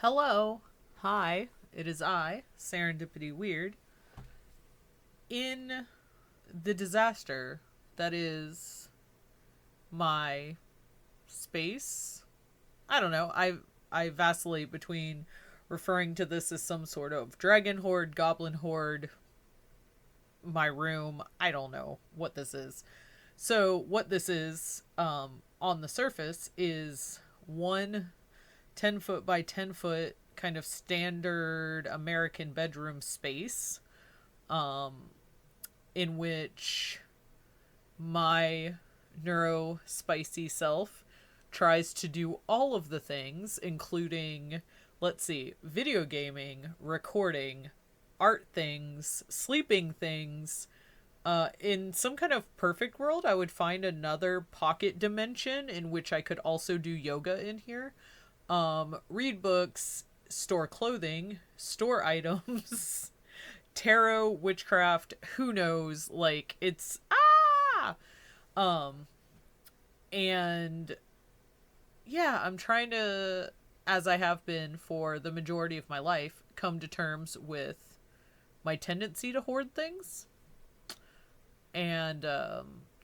Hello. Hi. It is I, Serendipity Weird, in the disaster that is my space. I don't know. I vacillate between referring to this as some sort of dragon horde, goblin horde, my room. I don't know what this is. So, what this is on the surface is one 10-foot by 10-foot kind of standard American bedroom space, um, in which my neuro spicy self tries to do all of the things, including, let's see, video gaming, recording, art things, sleeping things. In some kind of perfect world, I would find another pocket dimension in which I could also do yoga in here. Read books, store clothing, store items, tarot, witchcraft, who knows? Like, it's um and yeah, I'm trying to, as I have been for the majority of my life, come to terms with my tendency to hoard things. And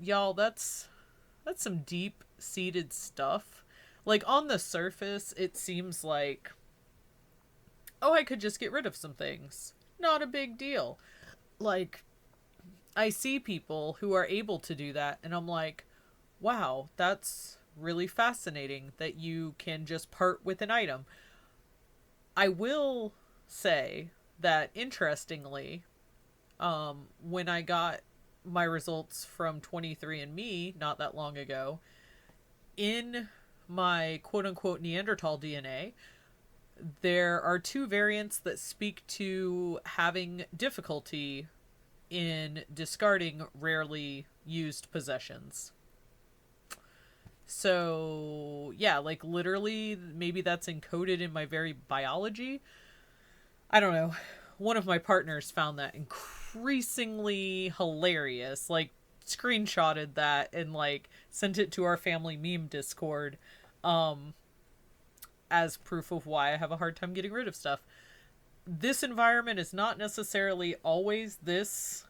y'all, that's some deep seated stuff. Like, on the surface, it seems like, oh, I could just get rid of some things. Not a big deal. Like, I see people who are able to do that, and I'm like, wow, that's really fascinating that you can just part with an item. I will say that, interestingly, when I got my results from 23andMe not that long ago, in my quote unquote Neanderthal DNA, there are two variants that speak to having difficulty in discarding rarely used possessions. So, yeah, like literally, maybe that's encoded in my very biology. I don't know. One of my partners found that increasingly hilarious. Like, screenshotted that and, like, sent it to our family meme Discord, um, as proof of why I have a hard time getting rid of stuff. This environment is not necessarily always this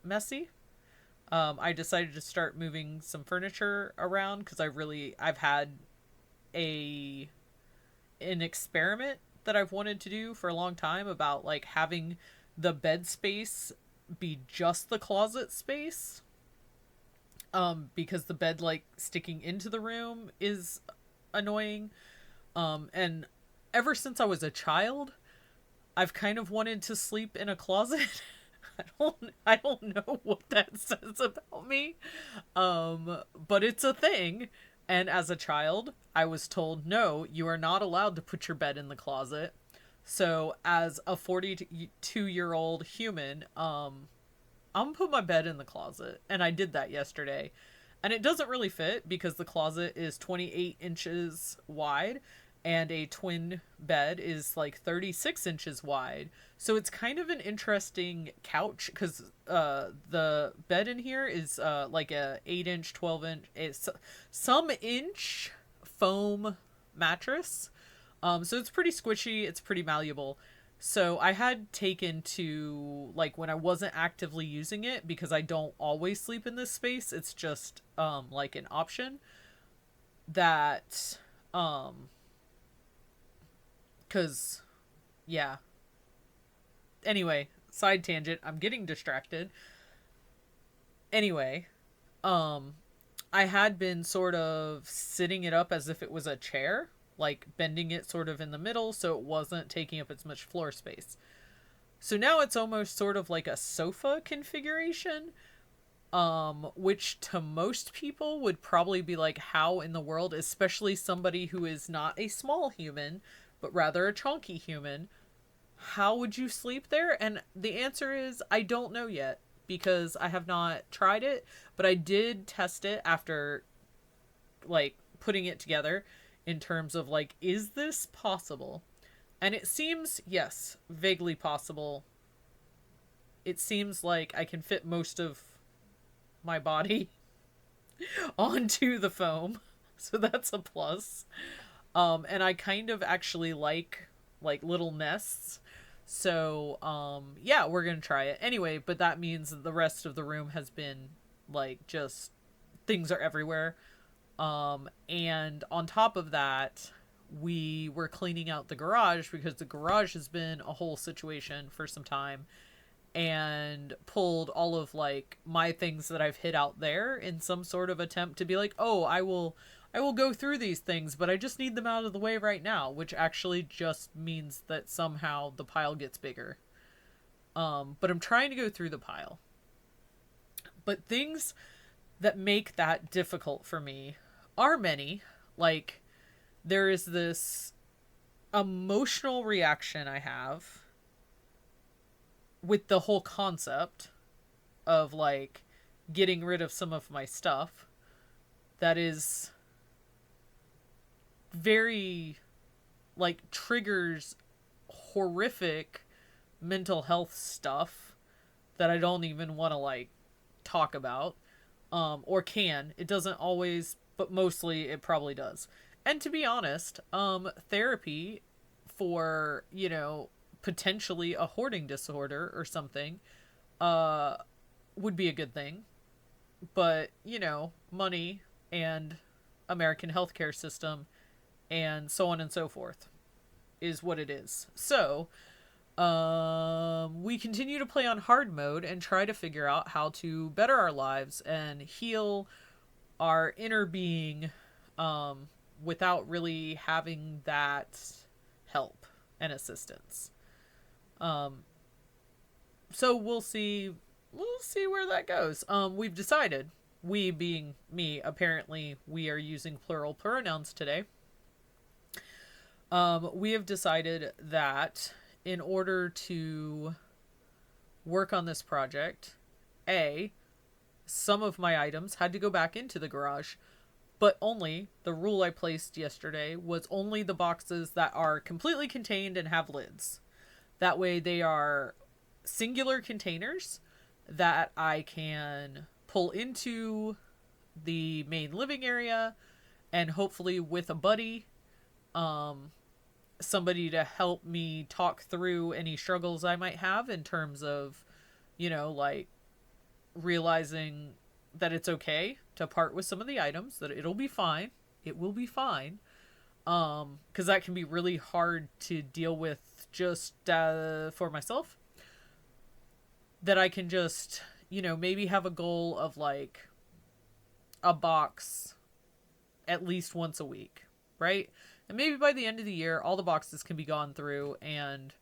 messy. I decided to start moving some furniture around because I've had a an experiment that I've wanted to do for a long time about, like, having the bed space be just the closet space. Because the bed, like, sticking into the room is annoying. And ever since I was a child, I've kind of wanted to sleep in a closet. I don't know what that says about me. But it's a thing. And as a child, I was told, no, you are not allowed to put your bed in the closet. So as a 42-year-old human, I'm gonna put my bed in the closet. And I did that yesterday. And it doesn't really fit because the closet is 28 inches wide and a twin bed is like 36 inches wide. So it's kind of an interesting couch because the bed in here is like a 8 inch, 12 inch, it's some inch foam mattress. So it's pretty squishy, it's pretty malleable. So I had taken to, like, when I wasn't actively using it, because I don't always sleep in this space, it's just like an option that cuz yeah. Anyway, side tangent, I'm getting distracted. Anyway, um I had been sort of sitting it up as if it was a chair, like bending it sort of in the middle so it wasn't taking up as much floor space. So now it's almost sort of like a sofa configuration, which to most people would probably be like, how in the world, especially somebody who is not a small human, but rather a chunky human, how would you sleep there? And the answer is, I don't know yet because I have not tried it, but I did test it after, like, putting it together in terms of, like, is this possible? And it seems, yes, vaguely possible. It seems like I can fit most of my body onto the foam. So that's a plus. And I kind of actually like little nests. So, yeah, we're gonna try it anyway. But that means that the rest of the room has been like just things are everywhere. And on top of that, we were cleaning out the garage because the garage has been a whole situation for some time, and pulled all of like my things that I've hid out there in some sort of attempt to be like, oh, I will go through these things, but I just need them out of the way right now, which actually just means that somehow the pile gets bigger. But I'm trying to go through the pile. But things that make that difficult for me are many. Like, there is this emotional reaction I have with the whole concept of like getting rid of some of my stuff that is very like triggers horrific mental health stuff that I don't even want to like talk about, or can. It doesn't always, but mostly it probably does. And to be honest, therapy for, potentially a hoarding disorder or something, uh, would be a good thing. But, money and American healthcare system and so on and so forth is what it is. So, we continue to play on hard mode and try to figure out how to better our lives and heal our inner being, without really having that help and assistance. Um, so we'll see where that goes. We've decided, we being me, apparently we are using plural pronouns today. We have decided that in order to work on this project, some of my items had to go back into the garage, but only the rule I placed yesterday was only the boxes that are completely contained and have lids. That way they are singular containers that I can pull into the main living area, and hopefully with a buddy, somebody to help me talk through any struggles I might have in terms of, like realizing that it's okay to part with some of the items, that it'll be fine. It will be fine. Because that can be really hard to deal with just for myself. That I can just, maybe have a goal of like a box at least once a week, right? And maybe by the end of the year, all the boxes can be gone through and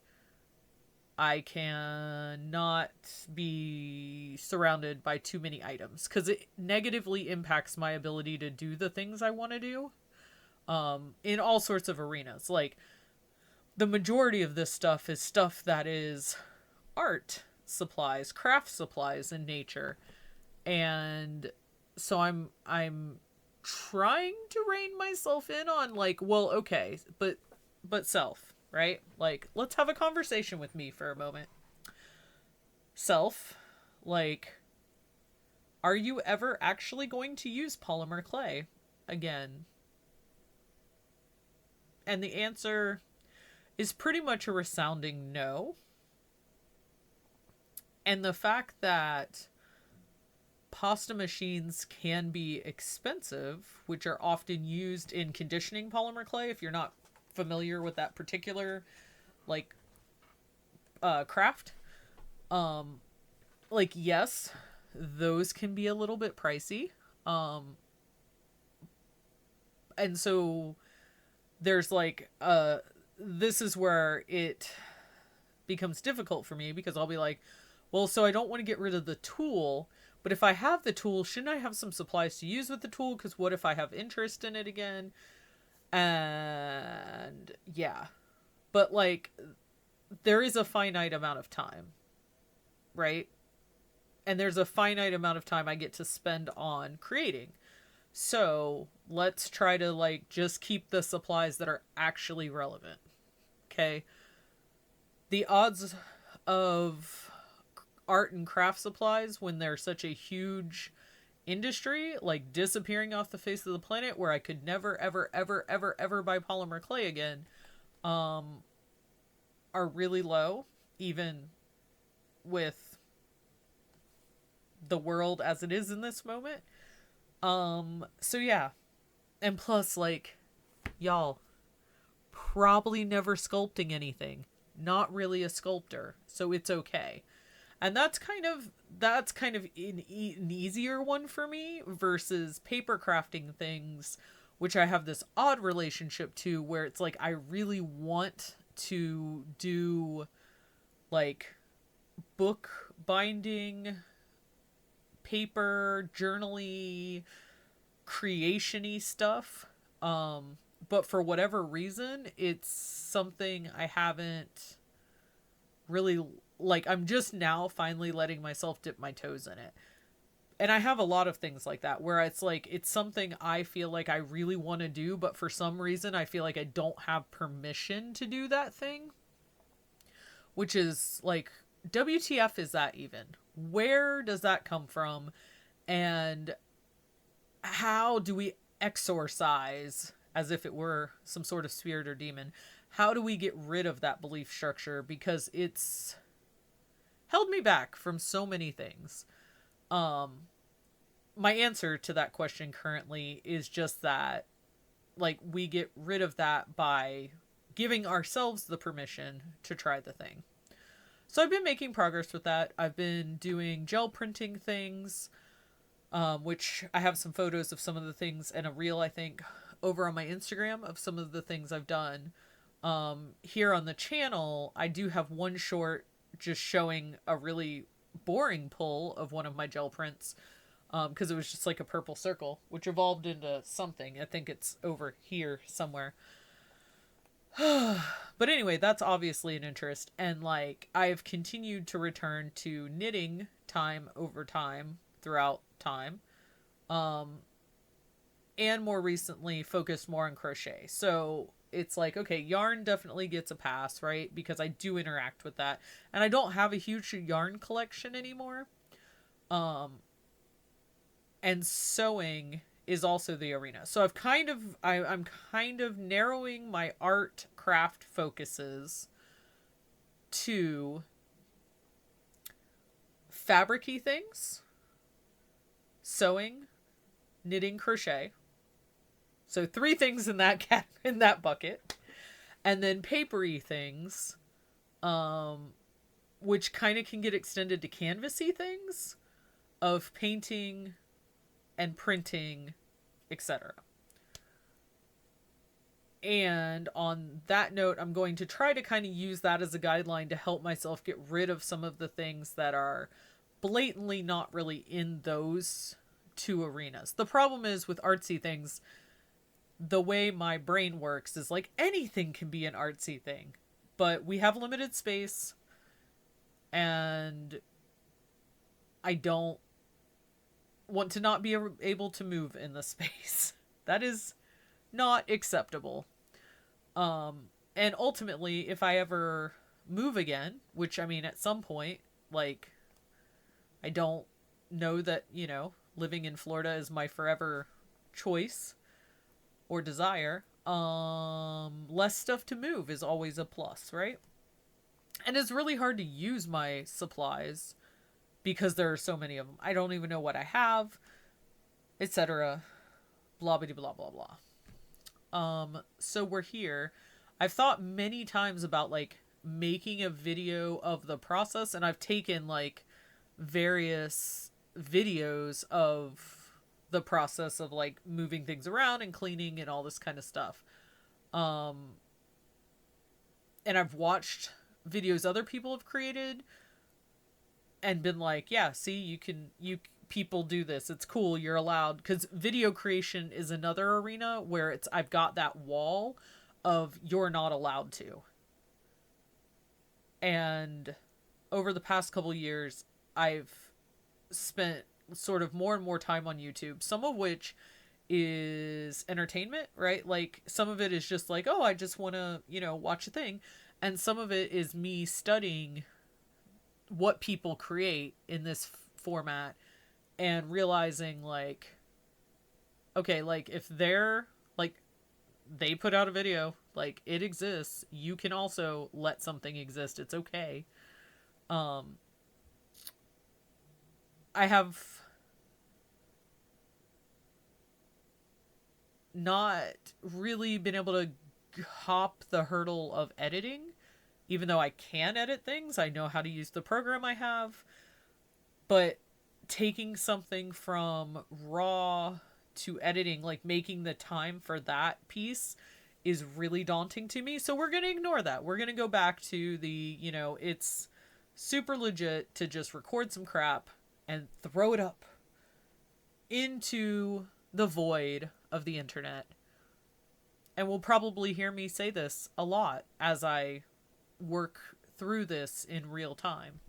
I can not be surrounded by too many items, because it negatively impacts my ability to do the things I want to do, in all sorts of arenas. Like, the majority of this stuff is stuff that is art supplies, craft supplies in nature. And so I'm trying to rein myself in on like, well, okay, but self, right? Like, let's have a conversation with me for a moment. Self, like, are you ever actually going to use polymer clay again? And the answer is pretty much a resounding no. And the fact that pasta machines can be expensive, which are often used in conditioning polymer clay, if you're not familiar with that particular like craft, like, yes, those can be a little bit pricey, and so there's like this is where it becomes difficult for me, because I'll be like, well, so I don't want to get rid of the tool, but if I have the tool, shouldn't I have some supplies to use with the tool? Because what if I have interest in it again? And yeah, but like, there is a finite amount of time, right? And there's a finite amount of time I get to spend on creating. So let's try to like just keep the supplies that are actually relevant. Okay. The odds of art and craft supplies, when they're such a huge industry, like disappearing off the face of the planet, where I could never, ever, ever, ever, ever buy polymer clay again, are really low, even with the world as it is in this moment. So yeah. And plus, like, y'all, probably never sculpting anything. Not really a sculptor, so it's okay. And that's kind of an easier one for me versus paper crafting things, which I have this odd relationship to, where it's like I really want to do like book binding, paper journaly, creation-y stuff. But for whatever reason, it's something I haven't really, like, I'm just now finally letting myself dip my toes in it. And I have a lot of things like that where it's like, it's something I feel like I really want to do, but for some reason I feel like I don't have permission to do that thing. Which is like, WTF is that even? Where does that come from? And how do we exorcise, as if it were some sort of spirit or demon, how do we get rid of that belief structure? Because it's held me back from so many things. My answer to that question currently is just that, like, we get rid of that by giving ourselves the permission to try the thing. So I've been making progress with that. I've been doing gel printing things, which I have some photos of some of the things and a reel, I think, over on my Instagram of some of the things I've done. Here on the channel, I do have one short just showing a really boring pull of one of my gel prints, because it was just like a purple circle, which evolved into something. I think it's over here somewhere. But anyway, that's obviously an interest. And like, I've continued to return to knitting time over time throughout time. And more recently focused more on crochet. So it's like, okay, yarn definitely gets a pass, right? Because I do interact with that. And I don't have a huge yarn collection anymore. And sewing is also the arena. So I'm kind of narrowing my art craft focuses to fabric-y things, sewing, knitting, crochet. So 3 things in that bucket. And then papery things, which kind of can get extended to canvasy things of painting and printing, etc. And on that note, I'm going to try to kind of use that as a guideline to help myself get rid of some of the things that are blatantly not really in those 2 arenas. The problem is with artsy things, the way my brain works is like anything can be an artsy thing, but we have limited space and I don't want to not be able to move in the space. That is not acceptable. And ultimately, if I ever move again, which I mean, at some point, like, I don't know that, you know, living in Florida is my forever choice or desire. Less stuff to move is always a plus, right? And it's really hard to use my supplies because there are so many of them. I don't even know what I have, etc. Blah, blah, blah, blah, blah. So we're here. I've thought many times about, like, making a video of the process, and I've taken, like, various videos of the process of, like, moving things around and cleaning and all this kind of stuff. And I've watched videos other people have created and been like, yeah, see, you people do this. It's cool. You're allowed. Because video creation is another arena where I've got that wall of you're not allowed to. And over the past couple years, I've spent sort of more and more time on YouTube, some of which is entertainment, right? Like, some of it is just like, oh, I just want to, you know, watch a thing. And some of it is me studying what people create in this format and realizing like, okay, like if they're like, they put out a video, like it exists, you can also let something exist. It's okay. Um, I have not really been able to hop the hurdle of editing, even though I can edit things. I know how to use the program I have, but taking something from raw to editing, like making the time for that piece, is really daunting to me. So we're going to ignore that. We're going to go back to the, it's super legit to just record some crap and throw it up into the void of the internet. And will probably hear me say this a lot as I work through this in real time.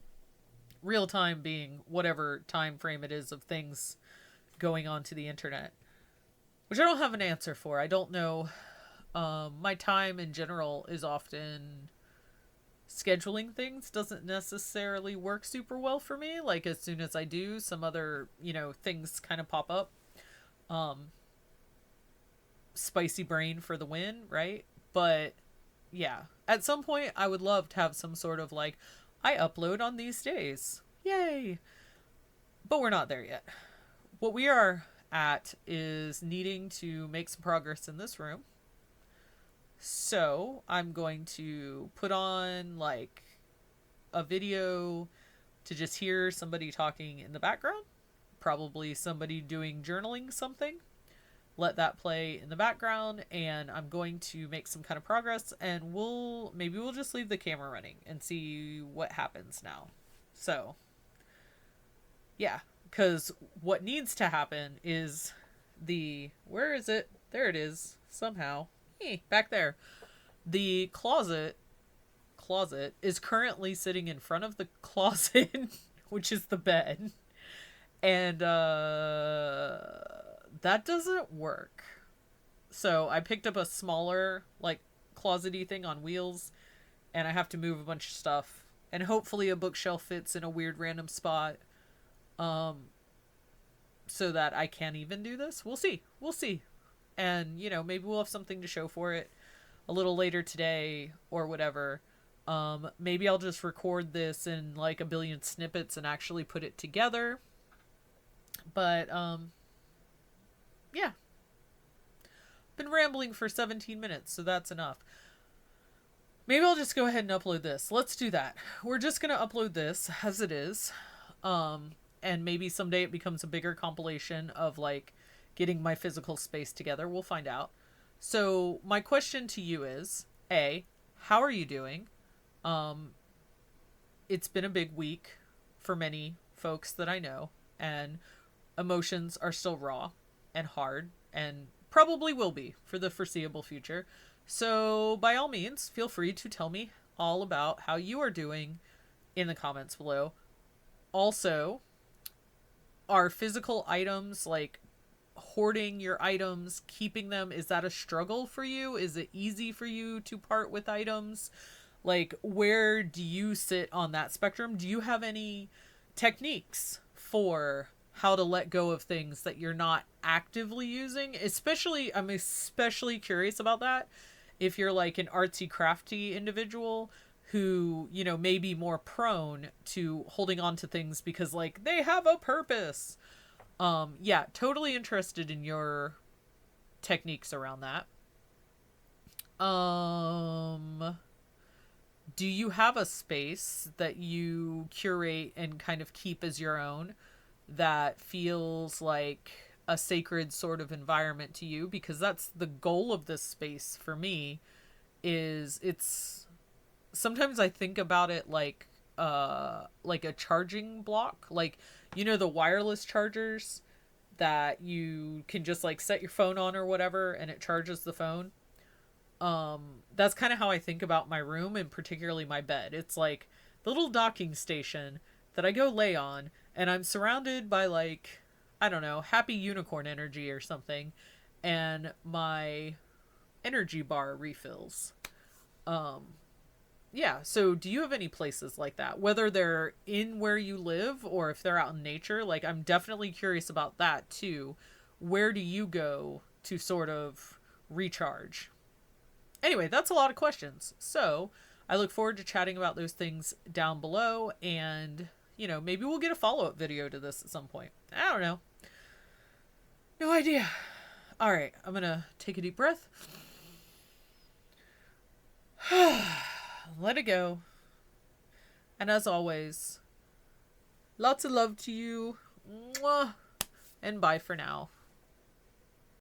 Real time being whatever time frame it is of things going onto the internet, which I don't have an answer for. I don't know. My time in general is often scheduling things doesn't necessarily work super well for me. Like as soon as I do, some other, things kind of pop up. Spicy brain for the win, right? But yeah, at some point I would love to have some sort of like, I upload on these days. Yay. But we're not there yet. What we are at is needing to make some progress in this room. So I'm going to put on like a video to just hear somebody talking in the background. Probably somebody doing journaling something. Let that play in the background, and I'm going to make some kind of progress, and maybe we'll just leave the camera running and see what happens now. So yeah, because what needs to happen is where is it? There it is. Somehow. Back there. The closet is currently sitting in front of the closet, which is the bed. And that doesn't work. So I picked up a smaller, like, closet-y thing on wheels, and I have to move a bunch of stuff. And hopefully a bookshelf fits in a weird random spot. So that I can't even do this. We'll see. And, maybe we'll have something to show for it a little later today or whatever. Maybe I'll just record this in like a billion snippets and actually put it together. But, yeah. Been rambling for 17 minutes, so that's enough. Maybe I'll just go ahead and upload this. Let's do that. We're just going to upload this as it is. And maybe someday it becomes a bigger compilation of like getting my physical space together. We'll find out. So my question to you is, A, how are you doing? It's been a big week for many folks that I know, and emotions are still raw and hard and probably will be for the foreseeable future. So by all means, feel free to tell me all about how you are doing in the comments below. Also, are physical items, like hoarding your items, keeping them, is that a struggle for you? Is it easy for you to part with items? Like, where do you sit on that spectrum? Do you have any techniques for how to let go of things that you're not actively using? I'm especially curious about that if you're like an artsy crafty individual who, may be more prone to holding on to things because like they have a purpose. Yeah, totally interested in your techniques around that. Do you have a space that you curate and kind of keep as your own that feels like a sacred sort of environment to you? Because that's the goal of this space for me. It's sometimes I think about it like a charging block, like the wireless chargers that you can just like set your phone on or whatever and it charges the phone. That's kind of how I think about my room, and particularly my bed. It's like the little docking station that I go lay on, and I'm surrounded by like, I don't know, happy unicorn energy or something, and my energy bar refills. yeah, so do you have any places like that? Whether they're in where you live or if they're out in nature, like I'm definitely curious about that too. Where do you go to sort of recharge? Anyway, that's a lot of questions. So I look forward to chatting about those things down below, and, maybe we'll get a follow up video to this at some point. I don't know. No idea. All right, I'm going to take a deep breath. Let it go. And as always, lots of love to you. Mwah. And bye for now.